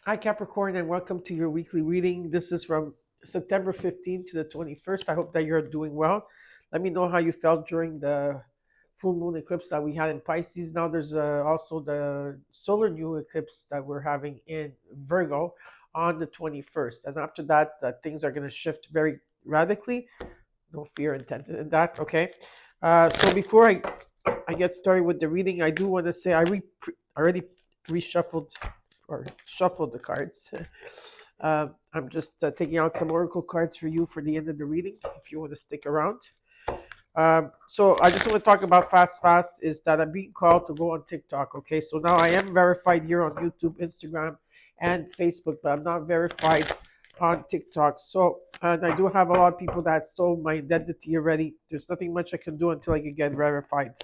Hi, Capricorn, and welcome to your weekly reading. This is from September 15th to the 21st. I hope that you're doing well. Let me know how you felt during the full moon eclipse that we had in Pisces. Now, there's also the solar new eclipse that we're having in Virgo on the 21st. And after that, things are going to shift very radically. No fear intended in that, okay? So before I get started with the reading, I do want to say already reshuffled or shuffled the cards. I'm just taking out some oracle cards for you for the end of the reading if you want to stick around. So I just want to talk about fast is that I'm being called to go on TikTok. Okay, so now I am verified here on YouTube, Instagram, and Facebook, but I'm not verified on TikTok. So and I do have a lot of people that stole my identity already. There's nothing much I can do until I can get verified.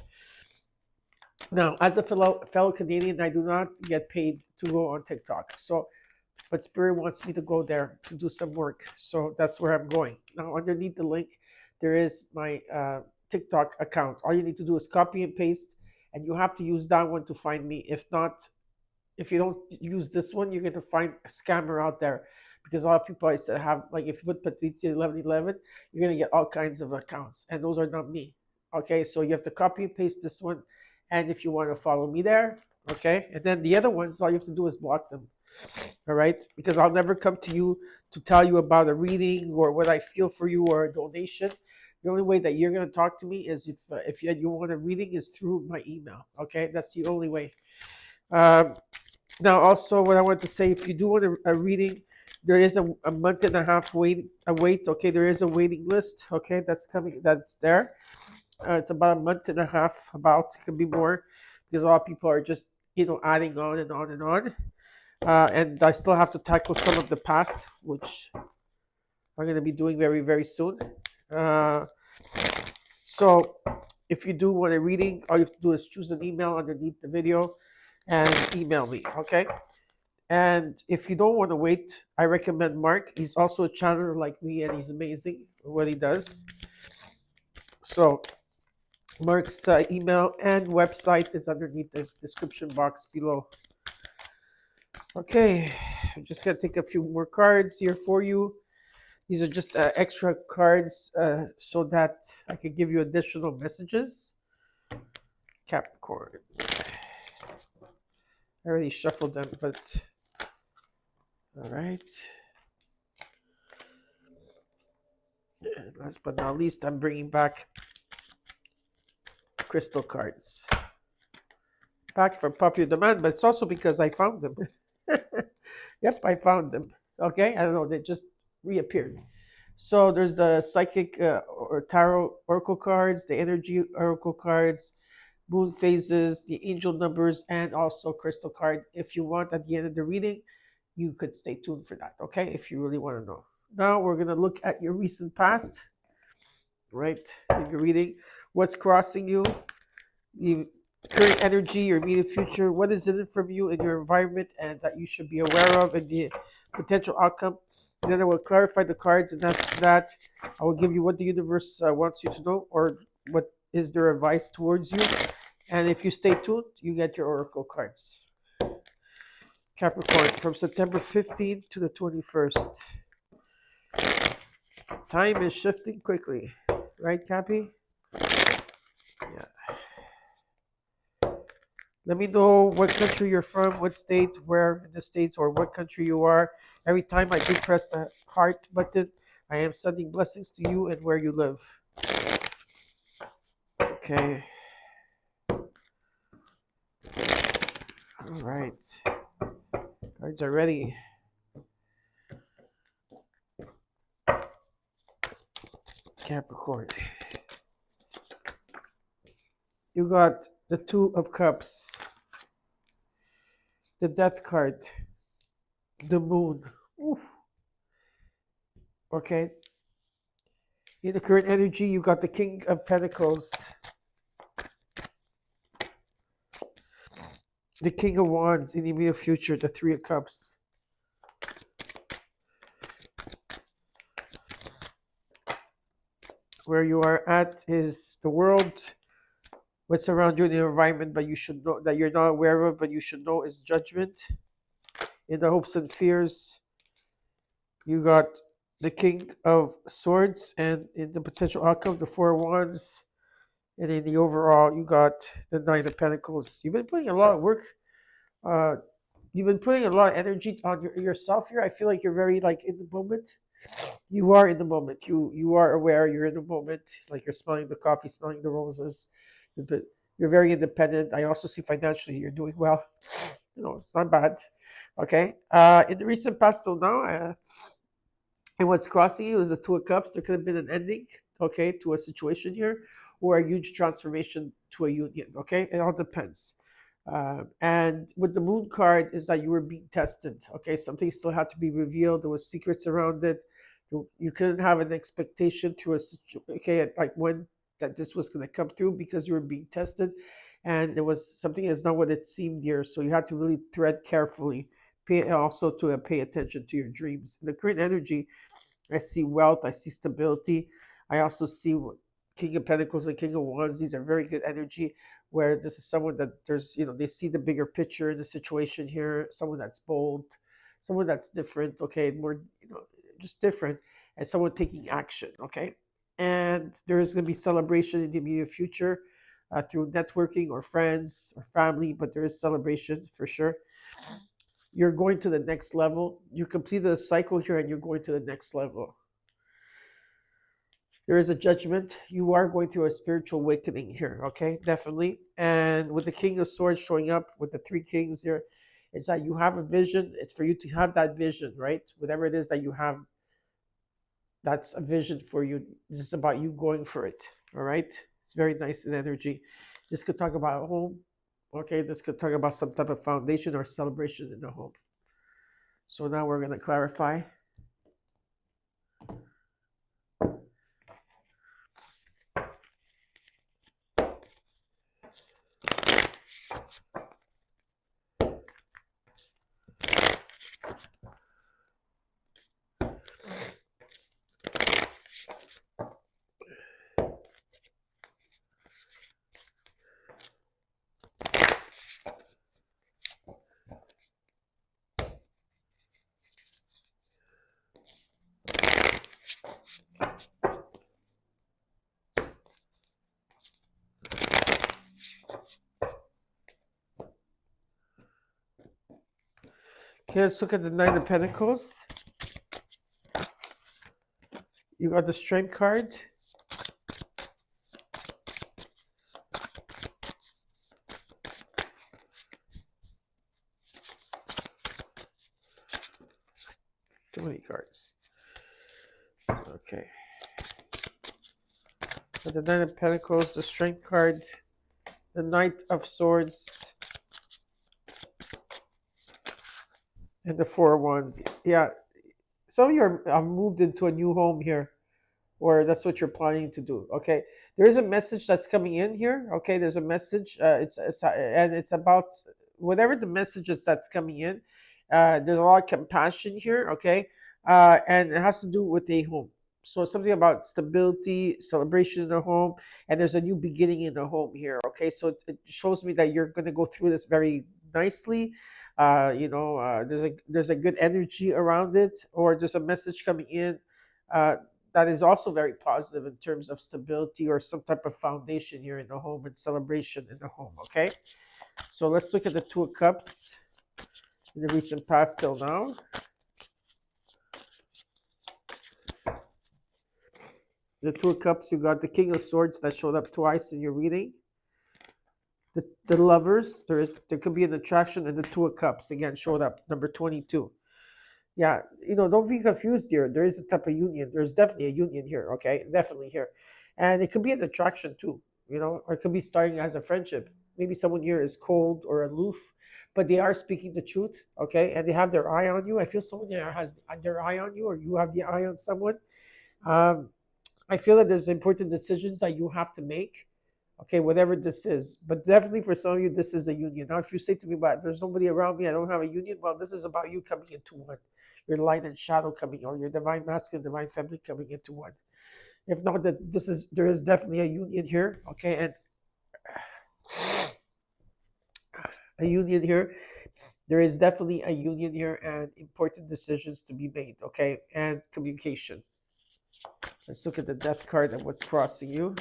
Now, as a fellow Canadian, I do not get paid to go on TikTok. So, but Spirit wants me to go there to do some work. So that's where I'm going. Now, underneath the link, there is my TikTok account. All you need to do is copy and paste, and you have to use that one to find me. If not, if you don't use this one, you're going to find a scammer out there. Because a lot of people I said have, like, if you put Patrizia 1111, you're going to get all kinds of accounts, and those are not me. Okay, so you have to copy and paste this one, and if you want to follow me there, okay, and then the other ones, all you have to do is block them. All right, because I'll never come to you to tell you about a reading or what I feel for you or a donation. The only way that you're going to talk to me is if you want a reading is through my email. Okay, that's the only way. Um, Now, also, what I want to say, if you do want a reading, there is a month and a half wait. Okay, there is a waiting list. Okay, that's coming. That's there. It's about a month and a half. About it could be more because a lot of people are just adding on and on and on. And I still have to tackle some of the past, which I'm going to be doing very very soon. Uh, so, if you do want a reading, all you have to do is choose an email underneath the video and email me. Okay. And if you don't want to wait, I recommend Mark. He's also a channeler like me, and he's amazing at what he does. So Mark's email and website is underneath the description box below. Okay, I'm just gonna take a few more cards here for you. These are just extra cards so that I can give you additional messages. Capricorn. I already shuffled them, but all right. And last but not least, I'm bringing back crystal cards. Back from popular demand, but it's also because I found them. Yep, I found them. Okay, I don't know, they just reappeared. So there's the psychic or tarot oracle cards, the energy oracle cards, moon phases, the angel numbers, and also crystal card. If you want at the end of the reading, you could stay tuned for that. Okay, if you really want to know. Now we're gonna look at your recent past, right? In your reading, what's crossing you, the current energy, your immediate future, what is in it from you in your environment, and that you should be aware of, and the potential outcome. And then I will clarify the cards, and after that, I will give you what the universe wants you to know, or what is their advice towards you. And if you stay tuned, you get your oracle cards. Capricorn, from September 15th to the 21st. Time is shifting quickly, right, Cappy? Yeah. Let me know what country you're from, what state, where in the States, or what country you are. Every time I do press the heart button, I am sending blessings to you and where you live. Okay. All right. Cards are ready. Capricorn. You got the Two of Cups, the Death card, the Moon. Oof. Okay. In the current energy, you got the King of Pentacles, the King of Wands. In the immediate future, the Three of Cups. Where you are at is the world, what's around you in the environment, but you should know that you're not aware of, but you should know is judgment. In the hopes and fears, you got the King of Swords, and in the potential outcome, the Four of Wands, and in the overall, you got the Nine of Pentacles. You've been putting a lot of work. Uh, you've been putting a lot of energy on yourself here. I feel like you're very like in the moment. You are in the moment. You are aware. You're in the moment. Like you're smelling the coffee, smelling the roses. But you're very independent. I also see financially you're doing well. It's not bad. Okay. In the recent past till now, and what's crossing you is the Two of Cups. There could have been an ending, okay, to a situation here, or a huge transformation to a union. Okay, it all depends. And with the Moon card is that you were being tested. Okay, something still had to be revealed. There was secrets around it. You couldn't have an expectation to a okay, like when that this was going to come through because you were being tested, and it was something is not what it seemed here. So you had to really tread carefully. Pay also to pay attention to your dreams. The current energy, I see wealth, I see stability. I also see King of Pentacles and King of Wands. These are very good energy where this is someone that there's, they see the bigger picture in the situation here, someone that's bold, someone that's different, okay, more, just different, and someone taking action, okay? And there is going to be celebration in the immediate future through networking or friends or family, but there is celebration for sure. You're going to the next level. You completed a cycle here and you're going to the next level. There is a judgment. You are going through a spiritual awakening here, okay? Definitely. And with the King of Swords showing up with the three kings here, it's that you have a vision. It's for you to have that vision, right? Whatever it is that you have, that's a vision for you. This is about you going for it, all right? It's very nice in energy. This could talk about home, okay? This could talk about some type of foundation or celebration in the home. So now we're going to clarify. Okay, let's look at the Nine of Pentacles. You got the Strength card. Too many cards. Okay. So the Nine of Pentacles, the Strength card, the Knight of Swords, and the Four of Wands. Yeah, some of you are moved into a new home here, or that's what you're planning to do. Okay, there is a message that's coming in here. Okay, there's a message. And it's about whatever the message is that's coming in. There's a lot of compassion here. Okay, and it has to do with a home. So something about stability, celebration in the home, and there's a new beginning in the home here. Okay, so it shows me that you're going to go through this very nicely. There's a good energy around it, or there's a message coming in that is also very positive in terms of stability or some type of foundation here in the home and celebration in the home. Okay, so let's look at the Two of Cups in the recent past till now. The Two of Cups, you got the King of Swords that showed up twice in your reading. The Lovers, there could be an attraction, and the Two of Cups again showed up, number 22. Yeah, don't be confused here. There is a type of union. There's definitely a union here, okay? Definitely here. And it could be an attraction too, or it could be starting as a friendship. Maybe someone here is cold or aloof, but they are speaking the truth, okay? And they have their eye on you. I feel someone here has their eye on you, or you have the eye on someone. I feel that there's important decisions that you have to make, okay, whatever this is. But definitely for some of you, this is a union. Now, if you say to me, but there's nobody around me, I don't have a union, well, this is about you coming into one. Your light and shadow coming, or your divine masculine, divine feminine coming into one. If not, that there is definitely a union here, okay, and a union here. There is definitely a union here and important decisions to be made, okay? And communication. Let's look at the death card and what's crossing you.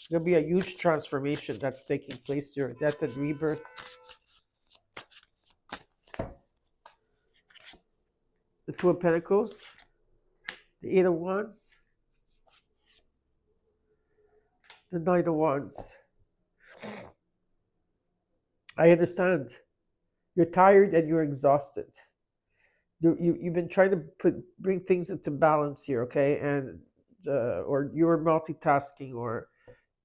There'll be a huge transformation that's taking place here, death and rebirth. The Two of Pentacles, the Eight of Wands, the Knight of Wands. I understand. You're tired and you're exhausted. You've been trying to bring things into balance here, okay? And or you're multitasking, or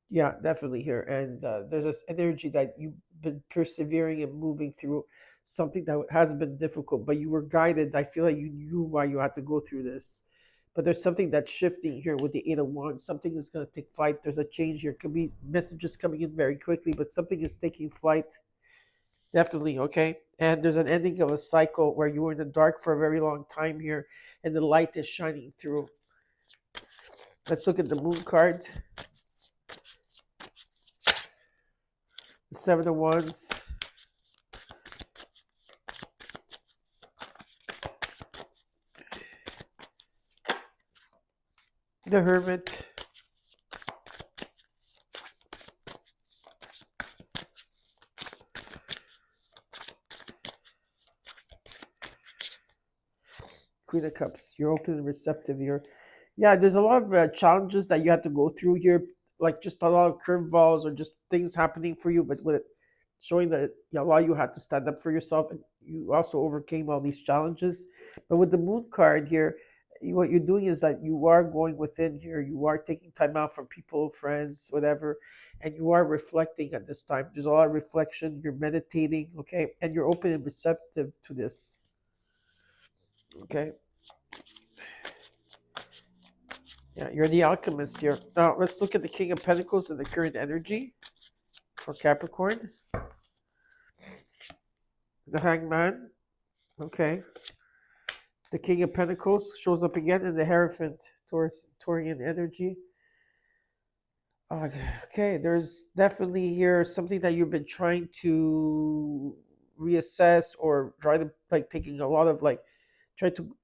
yeah, definitely here. And there's this energy that you've been persevering and moving through something that has been difficult, but you were guided. I feel like you knew why you had to go through this. But there's something that's shifting here with the Eight of Wands. Something is going to take flight. There's a change here. Could be messages coming in very quickly, but something is taking flight. Definitely, okay? And there's an ending of a cycle where you were in the dark for a very long time here, and the light is shining through. Let's look at the Moon card. The Seven of Wands. The Hermit. Queen of Cups. You're open and receptive here. Yeah, there's a lot of challenges that you had to go through here, like just a lot of curveballs or just things happening for you, but with it showing that a lot you had to stand up for yourself, and you also overcame all these challenges. But with the Moon card here, what you're doing is that you are going within here. You are taking time out from people, friends, whatever, and you are reflecting at this time. There's a lot of reflection. You're meditating, okay, and you're open and receptive to this. Okay. Yeah, you're the alchemist here. Now, let's look at the King of Pentacles and the current energy for Capricorn. The Hangman. Okay. The King of Pentacles shows up again in the Hierophant, Taurian energy. Okay, there's definitely here something that you've been trying to reassess, or try to, like, taking a lot of, like, try to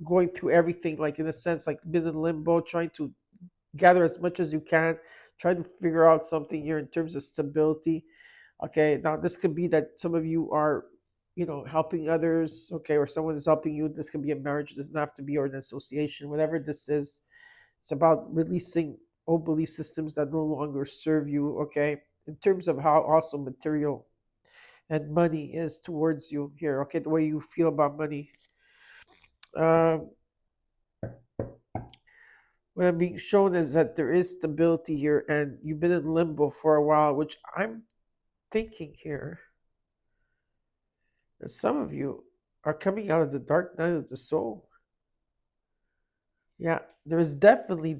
going through everything, like, in a sense, like, been in limbo, trying to gather as much as you can, try to figure out something here in terms of stability. Okay, now this could be that some of you are, helping others, okay, or someone is helping you. This could be a marriage, it doesn't have to be, or an association, whatever this is. It's about releasing old belief systems that no longer serve you, okay, in terms of how also material and money is towards you here, okay, the way you feel about money. What I'm being shown is that there is stability here, and you've been in limbo for a while, which I'm thinking here that some of you are coming out of the dark night of the soul. Yeah, there is definitely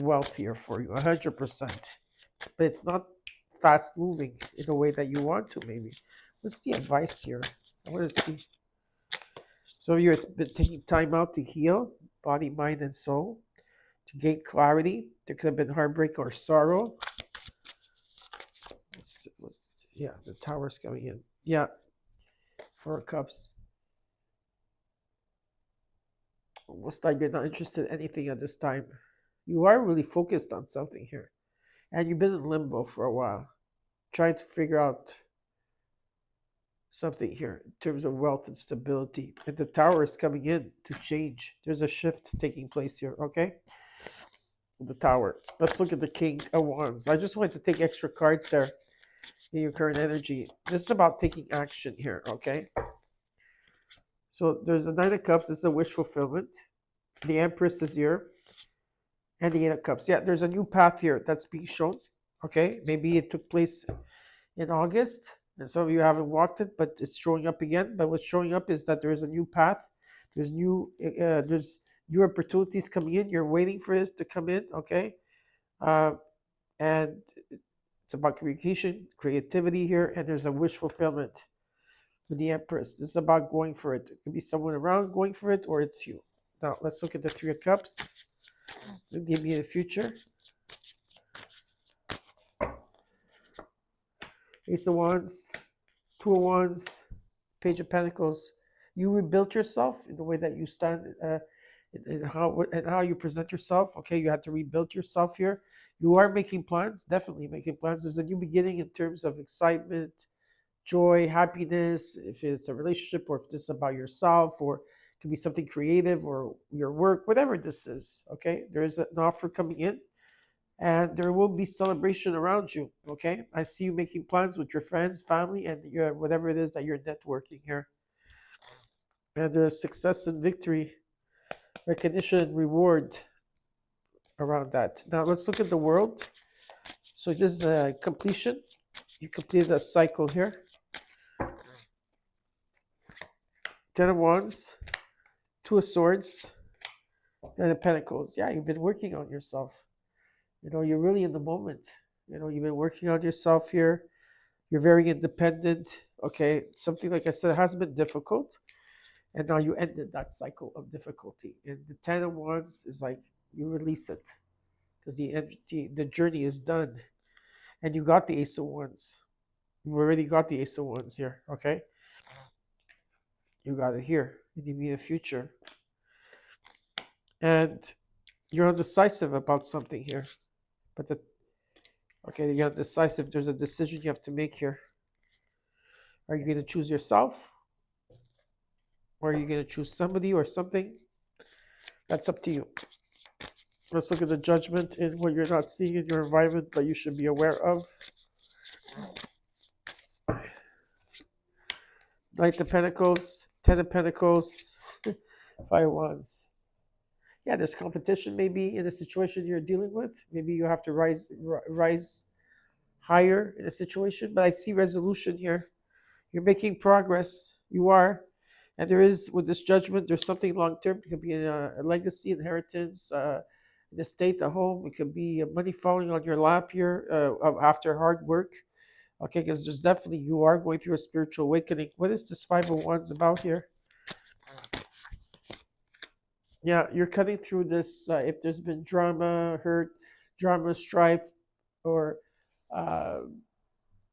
wealth here for you, 100%. But it's not fast moving in a way that you want to, maybe. What's the advice here? I want to see. So you've been taking time out to heal, body, mind, and soul, to gain clarity. There could have been heartbreak or sorrow. Yeah, the Tower's coming in. Yeah, Four of Cups. Almost like you're not interested in anything at this time. You are really focused on something here. And you've been in limbo for a while, trying to figure out something here in terms of wealth and stability. And the Tower is coming in to change. There's a shift taking place here, okay? The Tower. Let's look at the King of Wands. I just wanted to take extra cards there in your current energy. This is about taking action here, okay? So there's the Nine of Cups. This is a wish fulfillment. The Empress is here. And the Eight of Cups. Yeah, there's a new path here that's being shown. Okay, maybe it took place in August, and some of you haven't walked it, but it's showing up again. But what's showing up is that there is a new path. There's new opportunities coming in. You're waiting for this to come in. Okay, and it's about communication, creativity here, and there's a wish fulfillment with the Empress. This is about going for it. It could be someone around going for it, or it's you. Now let's look at the Three of Cups. It'll give me the future. Ace of Wands, Two of Wands, Page of Pentacles. You rebuilt yourself in the way that you stand, and how you present yourself. Okay, you had to rebuild yourself here. You are making plans, definitely making plans. There's a new beginning in terms of excitement, joy, happiness. If it's a relationship, or if this is about yourself, or it could be something creative, or your work, whatever this is. Okay, there is an offer coming in, and there will be celebration around you. Okay, I see you making plans with your friends, family, and your whatever it is that you're networking here. And there's success and victory, recognition and reward around that. Now let's look at the world. So this is a completion. You completed a cycle here. Ten of Wands, Two of Swords, Ten of Pentacles. Yeah, you've been working on yourself. You're really in the moment. You've been working on yourself here. You're very independent. Okay, something like I said has been difficult, and now you ended that cycle of difficulty. And the Ten of Wands is like you release it because the journey is done, and you got the Ace of Wands. You already got the Ace of Wands here. Okay, you got it here in the immediate future, and you're undecisive about something here. But you're undecisive. There's a decision you have to make here. Are you going to choose yourself? Or are you going to choose somebody or something? That's up to you. Let's look at the judgment in what you're not seeing in your environment, but you should be aware of. Knight of Pentacles, Ten of Pentacles, Five of Wands. Yeah, there's competition maybe in the situation you're dealing with. Maybe you have to rise higher in a situation, but I see resolution here. You're making progress. You are. And there is, with this judgment, there's something long-term. It could be a legacy, inheritance, an estate, a home. It could be money falling on your lap here after hard work. Okay, because there's definitely, you are going through a spiritual awakening. What is this Five of Wands about here? Yeah, you're cutting through this. If there's been drama, hurt, drama, strife, or uh,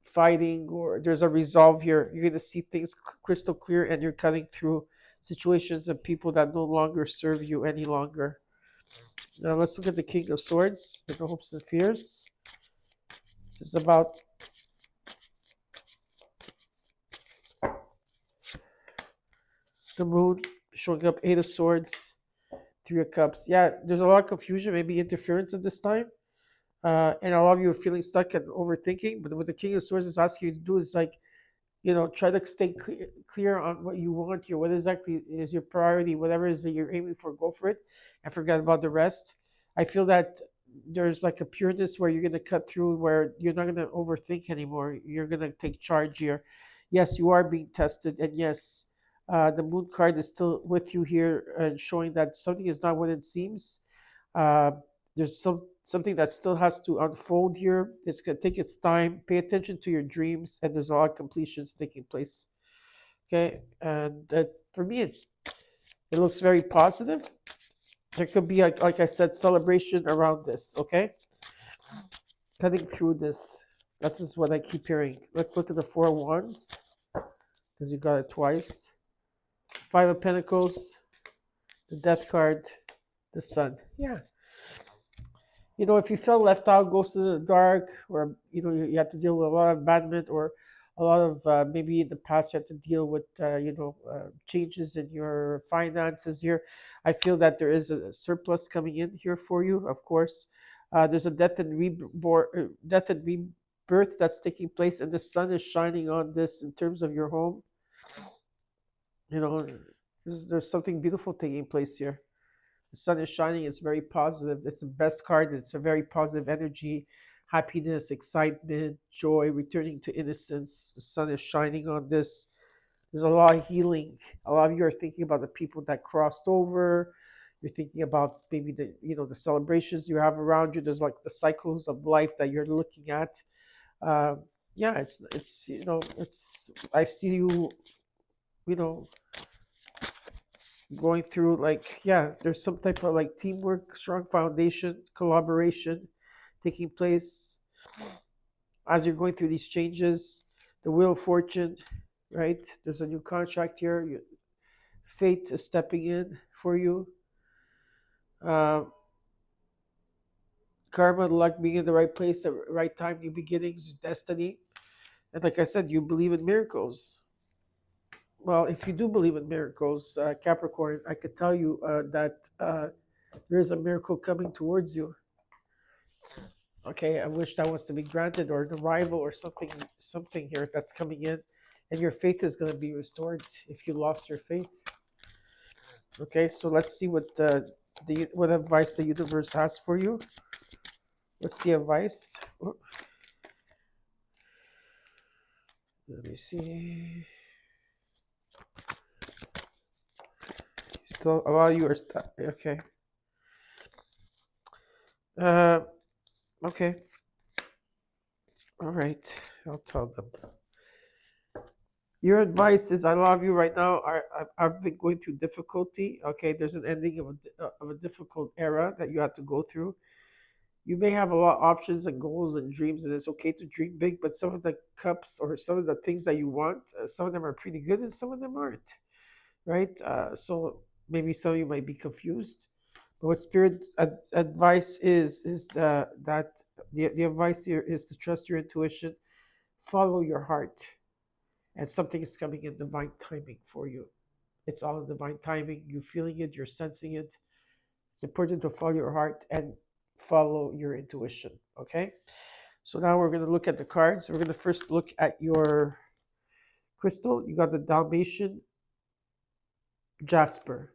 fighting, or there's a resolve here, you're going to see things crystal clear, and you're cutting through situations and people that no longer serve you any longer. Now let's look at the King of Swords and the hopes and fears. It's about the Moon showing up, Eight of Swords, Three of Cups. Yeah, there's a lot of confusion, maybe interference at this time. And a lot of you are feeling stuck and overthinking. But what the King of Swords is asking you to do is try to stay clear on what you want here. What exactly is your priority? Whatever it is that you're aiming for, go for it, and forget about the rest. I feel that there's like a pureness where you're going to cut through, where you're not going to overthink anymore. You're going to take charge here. Yes, you are being tested, and yes, the Moon card is still with you here, and showing that something is not what it seems. Uh, there's something that still has to unfold here. It's going to take its time. Pay attention to your dreams, and there's a lot of completions taking place. Okay, and for me, it looks very positive. There could be, like I said, celebration around this. Okay, cutting through this. This is what I keep hearing. Let's look at the Four of Wands, because you got it twice. Five of Pentacles, the Death card, the Sun. Yeah. If you felt left out, goes to the dark, or you have to deal with a lot of abandonment, or a lot of maybe in the past you have to deal with changes in your finances here. I feel that there is a surplus coming in here for you. Of course, there's a death and rebirth that's taking place, and the sun is shining on this in terms of your home. There's something beautiful taking place here. The sun is shining. It's very positive. It's the best card. It's a very positive energy, happiness, excitement, joy, returning to innocence. The sun is shining on this. There's a lot of healing. A lot of you are thinking about the people that crossed over. You're thinking about maybe the celebrations you have around you. There's like the cycles of life that you're looking at. Yeah, it's I see you going through, there's some type of teamwork, strong foundation, collaboration taking place as you're going through these changes. The Wheel of Fortune, right? There's a new contract here. Fate is stepping in for you. Uh, Karma, luck, being in the right place at the right time, new beginnings, destiny. And like I said, you believe in miracles. Well, if you do believe in miracles, Capricorn, I could tell you that there's a miracle coming towards you. Okay, I wish that was to be granted, or an arrival, or something here that's coming in, and your faith is going to be restored if you lost your faith. Okay, so let's see what advice the universe has for you. What's the advice? Oh, let me see. Still, a lot of you are stuck. Okay. Uh, okay. All right. I'll tell them. Your advice is, I love you right now. I've been going through difficulty. Okay, there's an ending of a difficult era that you have to go through. You may have a lot of options and goals and dreams, and it's okay to dream big, but some of the cups or some of the things that you want, some of them are pretty good and some of them aren't, right? So maybe some of you might be confused. But what spirit advice is that the advice here is to trust your intuition, follow your heart, and something is coming in divine timing for you. It's all in divine timing. You're feeling it, you're sensing it. It's important to follow your heart and follow your intuition. Okay. So now we're going to look at the cards. We're going to first look at your crystal. You got the Dalmatian Jasper.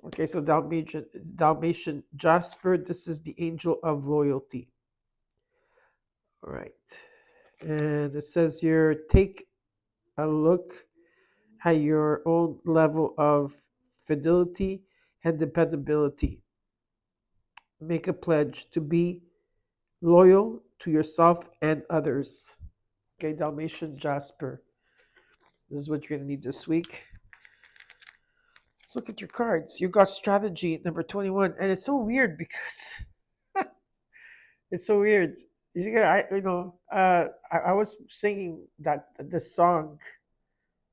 Okay, so Dalmatian Jasper. This is the angel of loyalty. All right. And it says here, take a look at your own level of fidelity and dependability. Make a pledge to be loyal to yourself and others. Okay, Dalmatian Jasper. This is what you're going to need this week. Let's look at your cards. You got strategy number 21. And it's so weird because it's so weird. I was singing this song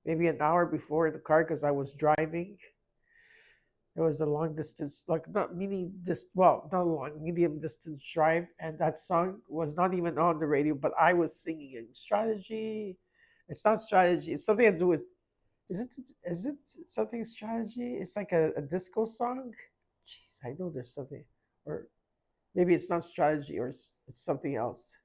maybe an hour before in the car because I was driving. It was a long distance, like not meaning this, well, not long, medium distance drive, and that song was not even on the radio, but I was singing it. Strategy. It's not strategy. It's something to do with. Is it something strategy? It's like a disco song. Jeez, I know there's something, or maybe it's not strategy, or it's something else.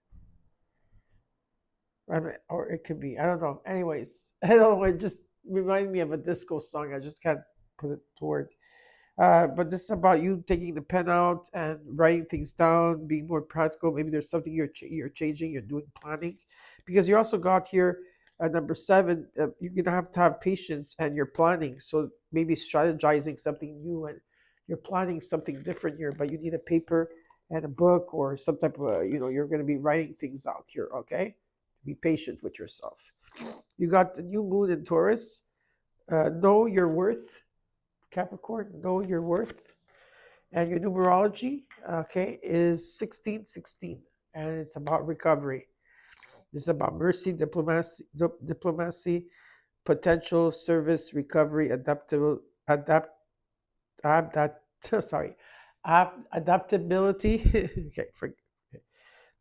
I mean, or it could be. I don't know. Anyways, I don't know. It just reminded me of a disco song. I just can't put it to word. But this is about you taking the pen out and writing things down, being more practical. Maybe there's something you're changing, you're doing planning, because you also got here number 7. You're gonna have to have patience and you're planning. So maybe strategizing something new and you're planning something different here, but you need a paper and a book or some type of you're gonna be writing things out here. Okay, be patient with yourself. You got the new moon in Taurus. Know your worth. Capricorn, know your worth. And your numerology, okay, is 1616. And it's about recovery. This is about mercy, diplomacy, potential, service, recovery, adapt, sorry, adaptability. Okay,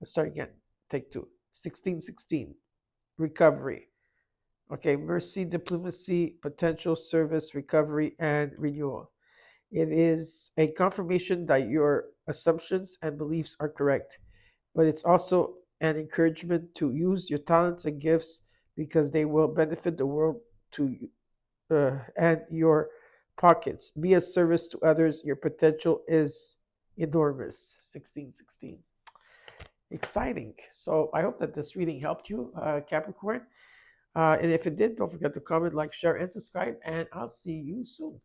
let's start again. Take two. 1616. Recovery. Okay, mercy, diplomacy, potential, service, recovery, and renewal. It is a confirmation that your assumptions and beliefs are correct, but it's also an encouragement to use your talents and gifts because they will benefit the world to and your pockets. Be a service to others. Your potential is enormous. 1616. Exciting. So I hope that this reading helped you, Capricorn. And if it did, don't forget to comment, like, share, and subscribe. And I'll see you soon.